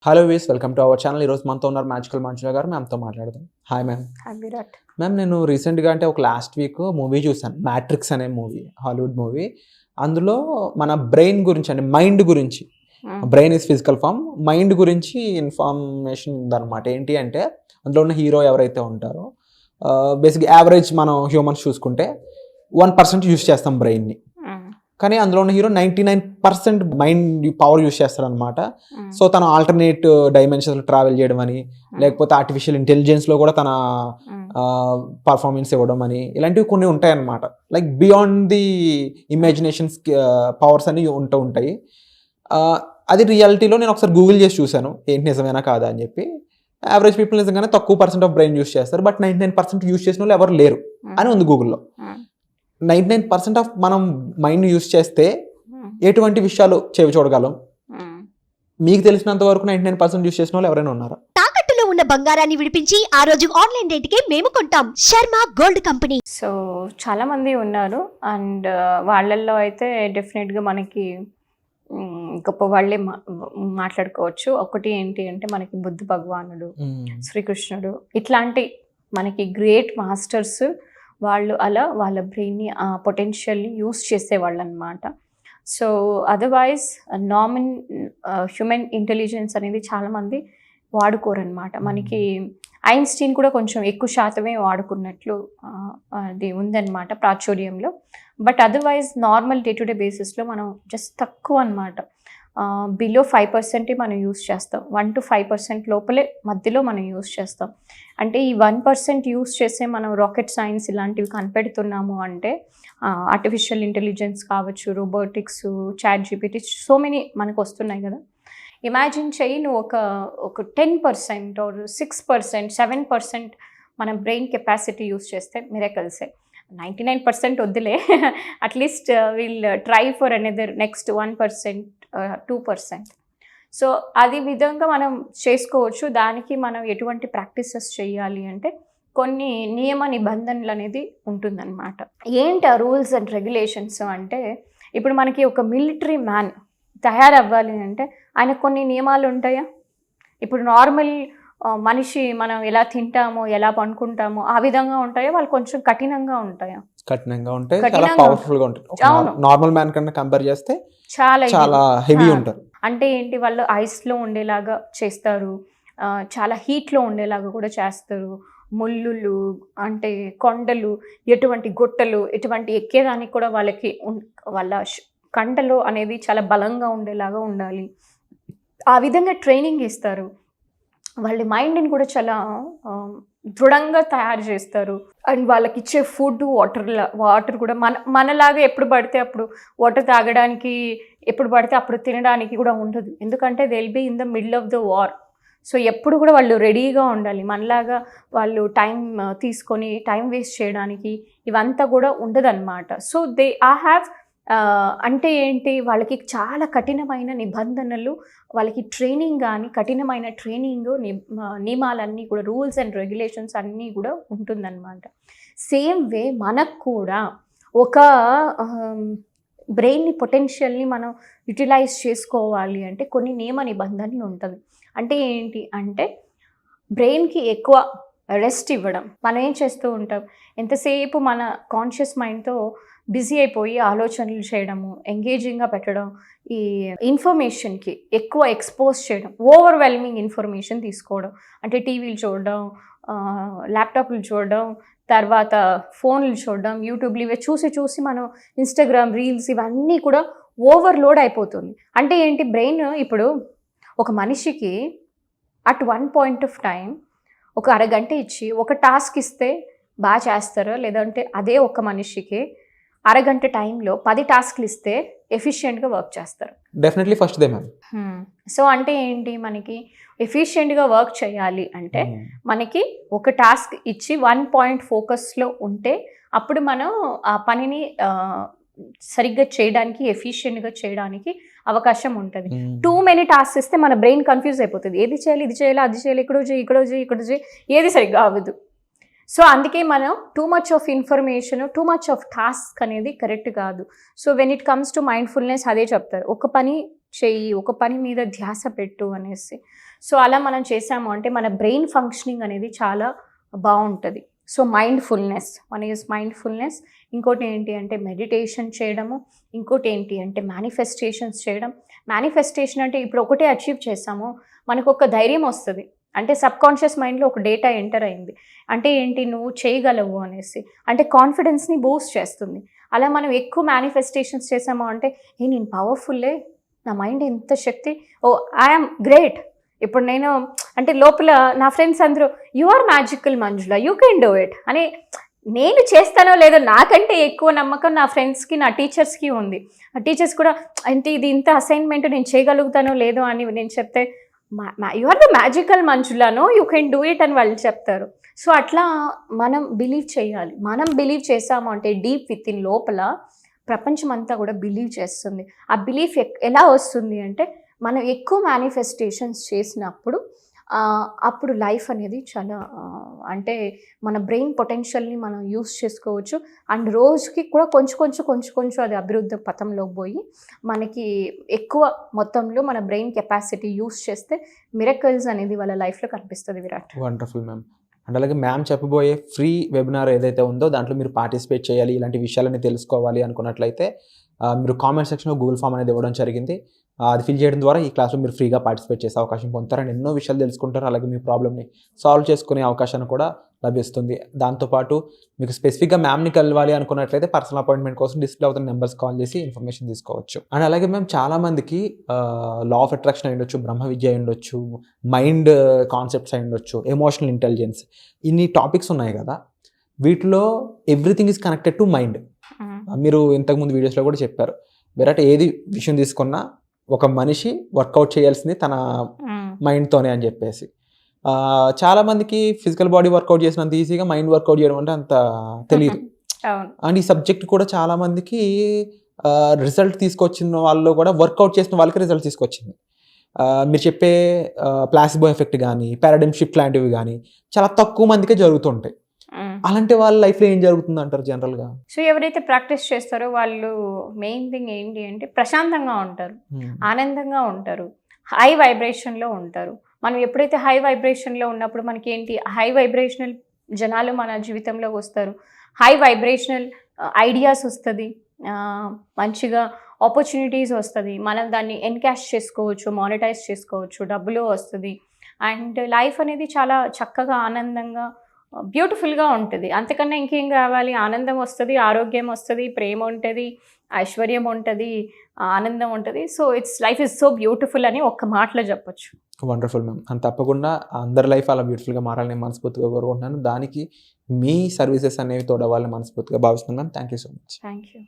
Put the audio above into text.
Hello వీస్ welcome to our channel. ఈరోజు మనతో ఉన్నారు మ్యాజికల్ మంజుల గారు. మ్యామ్తో మాట్లాడదాం. Hi ma'am. Hi Virat. Ma'am, నేను రీసెంట్గా అంటే ఒక లాస్ట్ వీక్ మూవీ చూసాను, మ్యాట్రిక్స్ అనే మూవీ, హాలీవుడ్ మూవీ. అందులో మన బ్రెయిన్ గురించి అంటే మైండ్ గురించి, brain is physical form, mind గురించి ఇన్ఫర్మేషన్ ఉందన్నమాట. ఏంటి అంటే అందులో ఉన్న హీరో ఎవరైతే ఉంటారో బేసిక్ యావరేజ్ మనం హ్యూమన్స్ చూసుకుంటే 1% యూస్ చేస్తాం బ్రెయిన్ని, కానీ అందులో ఉన్న హీరో 99% మైండ్ పవర్ యూస్ చేస్తాడనమాట. సో తను ఆల్టర్నేట్ డైమెన్షన్స్లో ట్రావెల్ చేయడం అని, లేకపోతే ఆర్టిఫిషియల్ ఇంటెలిజెన్స్లో కూడా తన పర్ఫార్మెన్స్ ఇవ్వడం అని, ఇలాంటివి కొన్ని ఉంటాయన్నమాట. Like beyond the imaginations powers అని ఉంటూ ఉంటాయి. అది రియాలిటీలో నేను ఒకసారి గూగుల్ చేసి చూశాను, ఏంటి నిజమేనా కాదా అని చెప్పి. యావరేజ్ పీపుల్ నిజంగానే తక్కువ % ఆఫ్ బ్రెయిన్ యూస్ చేస్తారు, బట్ 99% యూస్ చేసిన వాళ్ళు ఎవరు లేరు అని ఉంది గూగుల్లో. 99% ఆఫ్ మనం మైండ్ యూస్ చేస్తే ఎటువంటి విషయాలు చెవి చూడగలం? మీకు తెలిసినంత వరకు 99% యూస్ చేసిన వాళ్ళు ఎవరైనా ఉన్నారా? తాకట్టులో ఉన్న బంగారాన్ని విడిపించి ఆ రోజు ఆన్లైన్ రేటుకే మేము కొంటాం. Sharma gold company. సో చాలా మంది ఉన్నారు అండ్ వాళ్ళల్లో అయితే డెఫినెట్గా మనకి గొప్ప వాళ్ళే మాట్లాడుకోవచ్చు. ఒకటి ఏంటి అంటే మనకి బుద్ధ భగవానుడు, శ్రీకృష్ణుడు, ఇట్లాంటి మనకి గ్రేట్ మాస్టర్స్. వాళ్ళు అలా వాళ్ళ బ్రెయిన్ని ఆ పొటెన్షియల్ని యూస్ చేసేవాళ్ళు అనమాట. సో అదర్వైజ్ హ్యూమన్ ఇంటెలిజెన్స్ అనేది చాలామంది వాడుకోరనమాట. మనకి ఐన్స్టీన్ కూడా కొంచెం ఎక్కువ శాతమే వాడుకున్నట్లు అది ఉందన్నమాట ప్రాచుర్యంలో. But otherwise normal day to day బేసిస్లో మనం జస్ట్ తక్కువ అనమాట, బిలో 5% మనం యూస్ చేస్తాం. 1 to 5% లోపలే మధ్యలో మనం యూస్ చేస్తాం. అంటే ఈ 1% యూస్ చేసే మనం రాకెట్ సైన్స్ ఇలాంటివి కనిపెడుతున్నాము అంటే ఆర్టిఫిషియల్ ఇంటెలిజెన్స్ కావచ్చు, robotics, chat GPT, so many మనకు వస్తున్నాయి కదా. ఇమాజిన్ చెయ్యి, నువ్వు ఒక 10% or 6%, 7% మన బ్రెయిన్ కెపాసిటీ యూస్ చేస్తే మిరకల్సే. 99% వద్దులే, at least will try for another next 1%, 2%. So అది విధంగా మనం చేసుకోవచ్చు. దానికి మనం ఎటువంటి ప్రాక్టీసెస్ చేయాలి అంటే కొన్ని నియమ నిబంధనలు అనేది ఉంటుందన్నమాట. ఏంటి ఆ రూల్స్ అండ్ రెగ్యులేషన్స్ అంటే, ఇప్పుడు మనకి ఒక మిలిటరీ మ్యాన్ తయారవ్వాలి అంటే ఆయనకు కొన్ని నియమాలు ఉంటాయా? ఇప్పుడు నార్మల్ మనిషి మనం ఎలా తింటామో, ఎలా పండుకుంటామో ఆ విధంగా ఉంటాయో, వాళ్ళు కొంచెం కఠినంగా ఉంటాయా? కఠినంగా ఉంటాయి, చాలా పవర్ఫుల్ గా ఉంటాయి. నార్మల్ మ్యాన్ కన్నా కంపేర్ చేస్తే చాలా హెవీ ఉంటారు. అంటే ఏంటి, వాళ్ళు ఐస్లో ఉండేలాగా చేస్తారు, చాలా హీట్లో ఉండేలాగా కూడా చేస్తారు. ముళ్ళులు అంటే కొండలు, ఎటువంటి గొట్టలు, ఎటువంటి ఎక్కేదానికి కూడా వాళ్ళకి వాళ్ళ కండలో అనేది చాలా బలంగా ఉండేలాగా ఉండాలి. ఆ విధంగా ట్రైనింగ్ ఇస్తారు. వాళ్ళ మైండ్ని కూడా చాలా దృఢంగా తయారు చేస్తారు. అండ్ వాళ్ళకి ఇచ్చే ఫుడ్, వాటర్ కూడా మనలాగా ఎప్పుడు పడితే అప్పుడు వాటర్ తాగడానికి, ఎప్పుడు పడితే అప్పుడు తినడానికి కూడా ఉండదు. ఎందుకంటే they will be in the middle of the war. So ఎప్పుడు కూడా వాళ్ళు రెడీగా ఉండాలి. మనలాగా వాళ్ళు టైం తీసుకొని టైం వేస్ట్ చేయడానికి ఇవంతా కూడా ఉండదన్నమాట. సో దే హ్యావ్ అంటే ఏంటి, వాళ్ళకి చాలా కఠినమైన నిబంధనలు, వాళ్ళకి ట్రైనింగ్ కానీ కఠినమైన ట్రైనింగ్, నియమాలన్నీ కూడా, రూల్స్ అండ్ రెగ్యులేషన్స్ అన్నీ కూడా ఉంటుందన్నమాట. సేమ్ వే మనకు కూడా ఒక బ్రెయిన్ని పొటెన్షియల్ని మనం యూటిలైజ్ చేసుకోవాలి అంటే కొన్ని నియమ నిబంధనలు ఉంటుంది. అంటే ఏంటి అంటే బ్రెయిన్కి ఎక్కువ రెస్ట్ ఇవ్వడం. మనం ఏం చేస్తూ ఉంటాం, ఎంతసేపు మన కాన్షియస్ మైండ్తో బిజీ అయిపోయి ఆలోచనలు చేయడము, ఎంగేజింగ్గా పెట్టడం, ఈ ఇన్ఫర్మేషన్కి ఎక్కువ ఎక్స్పోజ్ చేయడం, ఓవర్వెల్మింగ్ ఇన్ఫర్మేషన్ తీసుకోవడం, అంటే టీవీలు చూడడం, ల్యాప్టాప్లు చూడడం, తర్వాత ఫోన్లు చూడడం, యూట్యూబ్లు, ఇవే చూసి మనం ఇన్స్టాగ్రామ్ రీల్స్ ఇవన్నీ కూడా ఓవర్లోడ్ అయిపోతుంది. అంటే ఏంటి, బ్రెయిన్ ఇప్పుడు ఒక మనిషికి at one point of time ఒక అరగంట ఇచ్చి ఒక టాస్క్ ఇస్తే బాగా చేస్తారో, లేదంటే అదే ఒక మనిషికి అరగంట టైంలో 10 టాస్క్లు ఇస్తే ఎఫిషియెంట్గా వర్క్ చేస్తారు. Definitely first they ma'am. So అంటే ఏంటి, మనకి ఎఫిషియెంట్గా వర్క్ చేయాలి అంటే మనకి ఒక టాస్క్ ఇచ్చి 1 పాయింట్ ఫోకస్లో ఉంటే అప్పుడు మనం ఆ పనిని సరిగ్గా చేయడానికి, ఎఫిషియెంట్గా చేయడానికి అవకాశం ఉంటుంది. టూ మెనీ టాస్క్ ఇస్తే మన బ్రెయిన్ కన్ఫ్యూజ్ అయిపోతుంది. ఏది చేయాలి, ఇది చేయాలి, అది చేయాలి, ఇక్కడ చేయి, ఏది సరిగ్గా అవ్వదు. సో అందుకే మనం too much of information, too much of task అనేది కరెక్ట్ కాదు. So when it comes to mindfulness అదే చెప్తారు, ఒక పని చెయ్యి, ఒక పని మీద ధ్యాస పెట్టు అనేసి. సో అలా మనం చేసాము అంటే మన బ్రెయిన్ ఫంక్షనింగ్ అనేది చాలా బాగుంటుంది. So mindfulness, one is mindfulness. ఇంకోటి ఏంటి అంటే మెడిటేషన్ చేయడము. ఇంకోటి ఏంటి అంటే మేనిఫెస్టేషన్స్ చేయడం. మేనిఫెస్టేషన్ అంటే ఇప్పుడు ఒకటే అచీవ్ చేసాము, మనకు ఒక ధైర్యం వస్తుంది. అంటే సబ్ కాన్షియస్ మైండ్లో ఒక డేటా ఎంటర్ అయింది అంటే ఏంటి, నువ్వు చేయగలవు అనేసి, అంటే కాన్ఫిడెన్స్ని బూస్ట్ చేస్తుంది. అలా మనం ఎక్కువ మేనిఫెస్టేషన్స్ చేసాము అంటే నేను పవర్ఫుల్లే, నా మైండ్ ఎంత శక్తి, ఓ ఐఎమ్ గ్రేట్. ఇప్పుడు నేను అంటే లోపల నా ఫ్రెండ్స్ అందరూ you are magical Manjula, you can do it అని, నేను చేస్తానో లేదో నాకంటే ఎక్కువ నమ్మకం నా ఫ్రెండ్స్కి, నా టీచర్స్కి ఉంది. ఆ టీచర్స్ కూడా అంటే ఇది ఇంత అసైన్మెంట్ నేను చేయగలుగుతానో లేదో అని నేను చెప్తే యు ఆర్ ద మ్యాజికల్ మంజులానో, యూ కెన్ డూ ఇట్ అని వాళ్ళు చెప్తారు. సో అట్లా మనం బిలీవ్ చేయాలి. మనం బిలీవ్ చేసాము అంటే డీప్ విత్ ఇన్ లోపల ప్రపంచం అంతా కూడా బిలీవ్ చేస్తుంది. ఆ బిలీఫ్ ఎలా వస్తుంది అంటే మనం ఎక్కువ మేనిఫెస్టేషన్స్ చేసినప్పుడు అప్పుడు లైఫ్ అనేది చాలా అంటే మన బ్రెయిన్ పొటెన్షియల్ని మనం యూస్ చేసుకోవచ్చు. అండ్ రోజుకి కూడా కొంచెం అది అభివృద్ధి పథంలో పోయి మనకి ఎక్కువ మొత్తంలో మన బ్రెయిన్ కెపాసిటీ యూస్ చేస్తే మిరకల్స్ అనేది వాళ్ళ లైఫ్లో కనిపిస్తుంది. Virat, wonderful ma'am. అండ్ అలాగే మ్యామ్ చెప్పబోయే ఫ్రీ వెబినార్ ఏదైతే ఉందో దాంట్లో మీరు పార్టిసిపేట్ చేయాలి, ఇలాంటి విషయాలని తెలుసుకోవాలి అనుకున్నట్లయితే మీరు కామెంట్ సెక్షన్లో గూగుల్ ఫామ్ అనేది ఇవ్వడం జరిగింది. అది ఫిల్ చేయడం ద్వారా ఈ క్లాస్లో మీరు ఫ్రీగా పార్టిసిపేట్ చేసే అవకాశం పొందుతారు అండ్ ఎన్నో విషయాలు తెలుసుకుంటారు. అలాగే మీ ప్రాబ్లమ్ని సాల్వ్ చేసుకునే అవకాశాన్ని కూడా లభిస్తుంది. దాంతోపాటు మీకు స్పెసిఫిక్గా మ్యామ్ని కలవాలి అనుకున్నట్లయితే పర్సనల్ అపాయింట్మెంట్ కోసం డిస్ప్లే అవుతున్న నెంబర్స్ కాల్ చేసి ఇన్ఫర్మేషన్ తీసుకోవచ్చు. అండ్ అలాగే మేము చాలామందికి లా ఆఫ్ అట్రాక్షన్ అయి ఉండొచ్చు, బ్రహ్మ విద్య అయి ఉండొచ్చు, మైండ్ కాన్సెప్ట్స్ అయి ఉండొచ్చు, ఎమోషనల్ ఇంటెలిజెన్స్, ఇన్ని టాపిక్స్ ఉన్నాయి కదా, వీటిలో everything is connected to mind. మీరు ఇంతకుముందు వీడియోస్లో కూడా చెప్పారు, విరాట్ ఏది విషయం తీసుకున్నా ఒక మనిషి వర్కౌట్ చేయాల్సింది తన మైండ్తోనే అని చెప్పేసి. చాలామందికి ఫిజికల్ బాడీ వర్కౌట్ చేసినంత ఈజీగా మైండ్ వర్కౌట్ చేయడం అంటే అంత తెలియదు. అండ్ ఈ సబ్జెక్ట్ కూడా చాలామందికి రిజల్ట్ తీసుకొచ్చిన వాళ్ళు కూడా వర్కౌట్ చేసిన వాళ్ళకి రిజల్ట్ తీసుకొచ్చింది. మీరు చెప్పే ప్లాసిబో ఎఫెక్ట్ కానీ పారాడిమ్ షిఫ్ట్ లాంటివి కానీ చాలా తక్కువ మందికే జరుగుతుంటాయి. అలాంటి వాళ్ళ లైఫ్లో ఏం జరుగుతుంది అంటారు జనరల్గా? సో ఎవరైతే ప్రాక్టీస్ చేస్తారో వాళ్ళు మెయిన్ థింగ్ ఏంటి అంటే ప్రశాంతంగా ఉంటారు, ఆనందంగా ఉంటారు, హై వైబ్రేషన్లో ఉంటారు. మనం ఎప్పుడైతే హై వైబ్రేషన్లో ఉన్నప్పుడు మనకి ఏంటి, హై వైబ్రేషనల్ జనాలు మన జీవితంలో వస్తారు, హై వైబ్రేషనల్ ఐడియాస్ వస్తుంది, మంచిగా ఆపర్చునిటీస్ వస్తుంది, మనం దాన్ని ఎన్కాష్ చేసుకోవచ్చు, మానిటైజ్ చేసుకోవచ్చు, డబ్బులు వస్తుంది. అండ్ లైఫ్ అనేది చాలా చక్కగా ఆనందంగా బ్యూటిఫుల్గా ఉంటుంది. అంతకన్నా ఇంకేం కావాలి? ఆనందం వస్తుంది, ఆరోగ్యం వస్తుంది, ప్రేమ ఉంటుంది, ఐశ్వర్యం ఉంటుంది, ఆనందం ఉంటుంది. So life is so beautiful అని ఒక్క మాటలో చెప్పొచ్చు. Wonderful ma'am. అండ్ తప్పకుండా అందరి లైఫ్ అలా బ్యూటిఫుల్గా మారాలని మనస్ఫూర్తిగా కోరుకుంటున్నాను. దానికి మీ సర్వీసెస్ అనేవి తోడవాలని మనస్ఫూర్తిగా భావిస్తున్నాను ma'am. Thank you so much. Thank you.